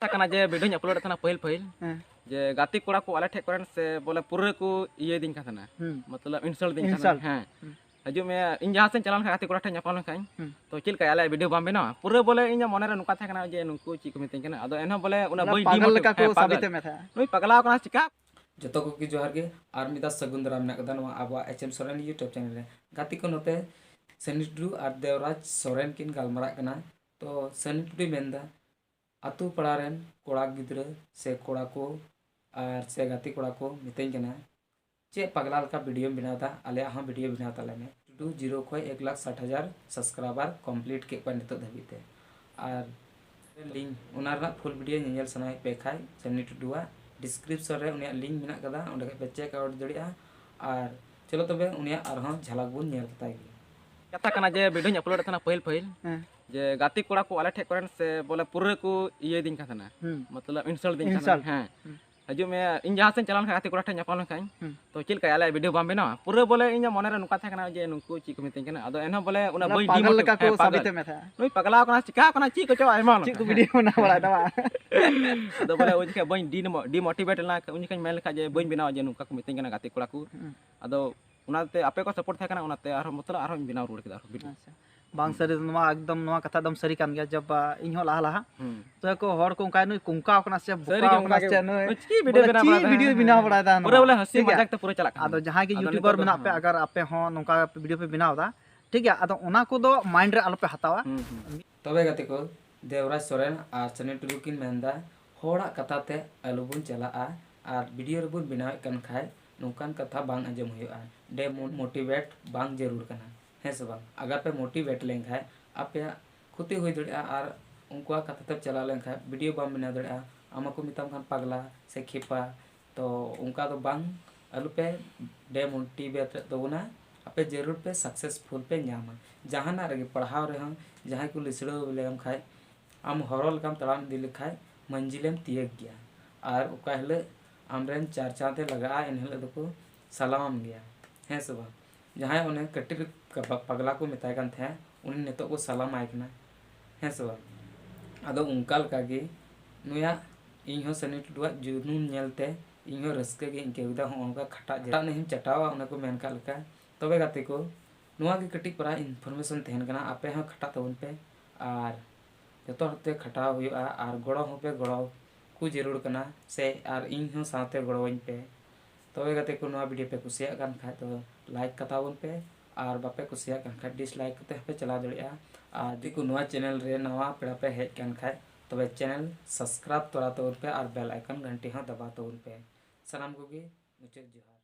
कना जे video upload था पहिल पहिल जे गाती कोड़ा को आले ठेक करन से बोले पूरे को ये दिन का था मतलब इंसल्ट दिन का हां हजू में इन जहां से चलान गाती कोड़ा ठे न्यापाल खाई तो चिल का आले वीडियो बाम बेना पूरे बोले इन मन रे नुका था कना जे नुकु ची को मितिन कना अदो एनो बोले उना बई पागल का को साबित में था नुई पगला कना चिका जतो को की जोहार गे आर मिदा सगुन दाराम ना कदा नवा आबा एचएम सोरेन यूट्यूब चैनल रे गाती को नोते सनी टुडू आर देवराज सोरेन किन गालमरा कना तो सनी टुडू मेंदा आतु पड़ा रेन कोड़ा गिद्रे से कोड़ा को और से गाती कोड़ा को मितें कना चे पगला का वीडियो बनाता आले हाँ वीडियो बनाता लेने टुडू 0 खोय 1,60,000 सब्सक्राइबर कंप्लीट के पर नितो धबिते और लिंक उनारना फुल वीडियो नेल सनाय पे खाय सनी टुडूआ डिस्क्रिप्शन रे उनिया लिंक मेना कदा ओंडे पे चेक आउट दड़िया और चलो तबे उनिया आरहां झलक बुन नेल कताय कथा कना जे वीडियो अपलोड था पहिल पहिल जे गाती कोड़ा को आले ठेक करन से बोले पूरे को ये दिन का था मतलब इंसल्ट दिन का हां हजू में इन जहां से चलान गाती कोड़ा ठे न्यापाल खाई तो चिल का आले वीडियो बाम बेना पूरे बोले इन मन रे नुका था कना जे नुकु ची को मितिन कना अदो एनो बोले उना बई पागल का को साबित में था नुई पगला कना चिका कना ची को चो आइमा ची को वीडियो बना बड़ा दवा अदो बोले उन के बई डिमोटिवेट ला उन के मेल खा जे बई बिना जे नुका को मितिन कना गाती कोड़ा को अदो उनाते आपे को सपोर्ट था कना उनाते आरो मतलब आरो बिना रोड के वीडियो बांग सरी नवा एकदम नवा कथा दम सरी कान गया जब इन हो लाहा तो को हर को उनका नुई कुंका कना से बुका कना से नुई की वीडियो बिना बड़ा दा पूरा बोले हंसी मजाक तो पूरा चला आदो जहां के यूट्यूबर में पे अगर आपे हो नुका वीडियो पे बनाव दा ठीक है आदो उना को दो माइंड रे आलो पे हतावा तबे गाते को देवराज सोरेन और सनी टुडू किन मेंदा होड़ा कथा ते अलुबुन चला और वीडियो रेबुन बनाव कन खाय नुकान कथा बांग अंजम हुआ डे मोटिवेट बांग जरूर कना है सब अगर पे मोटिवेट लें खाय आपे खुती हुई दड़िया और उनका कथा तब चला लें खाय वीडियो बाम बना दड़िया आमा को मिताम खान पगला से खेपा तो उनका तो बांग अलु पे डे मोटिवेट तो ना आपे जरूर पे सक्सेसफुल पे नामा जहां ना रगे पढ़ाव रे हम जहां को लिसड़ो लेम खाय आम हरल काम तड़ाम दिल खाय मंजिलेम तियक गया और उका हले आमरेन चार चाते लगा इन हले दको सलाम गया है सब जहां उन्हें कटिर पगला को मिताय कान थे उन नितो को सलाम आइकना है सब अदो उनकाल कागे नुया इन हो सनी टुडुआ जुनून नेलते इन हो रस्के गे इनके उदा हो उनका खटा जटा नहीं चटावा उन को मेन का लका तबे गाते को नुआ के कटिक परा इनफॉरमेशन तहन कना आपे हो खटा तवन पे और जतो हते खटा हुआ और गड़ो हो पे गड़ो को जरूर कना से और इन हो साथे गड़ोइन पे तबे गाते को नुआ वीडियो पे कुसिया कान खा तो लाइक कतावन पे और बापे कुसिया कान खा डिसलाइक कते पे चला दड़िया और दिको नुआ चैनल रे नवा पेड़ा पे हेज कान खा तबे चैनल सब्सक्राइब तोरा तवन पे और बेल आइकन घंटी हो दबा तवन पे सलाम को गे मुझे जोहार।